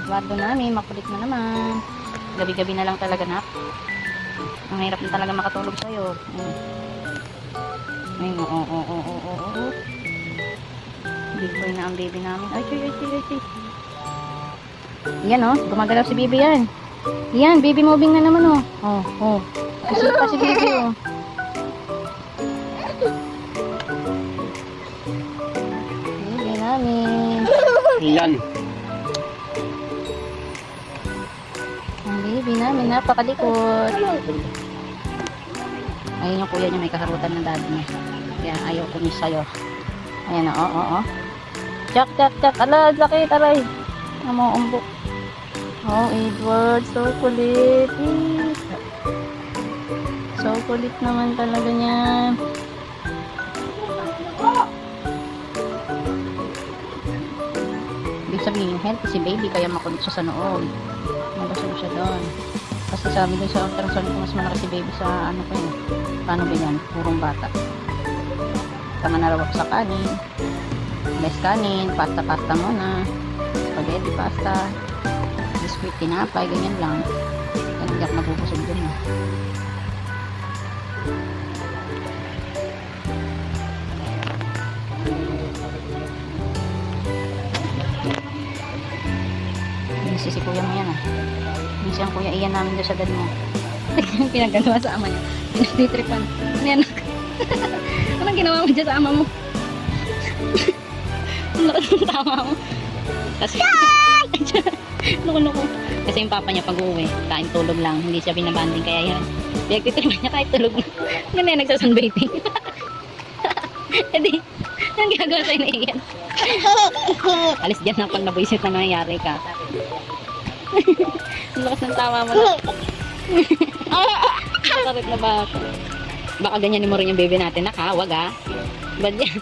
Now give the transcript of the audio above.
Edwardo namin, makulit na naman. Gabi-gabi na lang talaga, nak. Ang hirap na talaga makatulog sa'yo. Ay, oo. Big boy na ang baby namin. Ay, ay. Yan, oh. Gumagalaw si baby yan. Yan, baby moving na naman, oh. Oh. Kasi pa si baby, oh. Baby namin. Yan. Ang baby namin, napakalikot. Ayun yung kuya niya, may kaharutan ng daddy niya. Kaya ayaw ko niya sa'yo. Ayan, oh. Chak. Ala, sakit, aray. Umbo. Oh, Edward, so kulit. So kulit naman talaga niya. Ibig sabihin, healthy si baby, kaya makulit siya sa noon. Malusog siya doon. Kasi sabi doon sa ultrasound ko, mas malaki si baby sa ano ko yun. Paano ba yan? Purong bata. Tama na rawak sa kanin. Best kanin, pasta muna. Spaghetti pasta. Biscuit, tinapay, ganyan lang. Hindi ako nabubusog dun. Minsi si kuya mo yan Minsi ang kuya iyan namin doon sa dad mo. Pinagagawa sa ama niya. Pinagtitripan. Ano yan? Anong ginawa mo dyan sa ama mo? Ang lakas ng tama mo. Kasi Nuko. Kasi yung papa niya pag-uwi, kain tulog lang, hindi siya binabanding, kaya yan. Pinagtitripan niya kahit tulog na. Ganun yan, nagsasunbaiting. Hindi, ang ginagawa sa'yo na iyan. Alis dyan na pag nabuisit na nangyayari ka. Ang lakas ng tama mo na. Nakarit na ba ako? Baka ganyan mo rin yung baby natin, wag Ba't yan?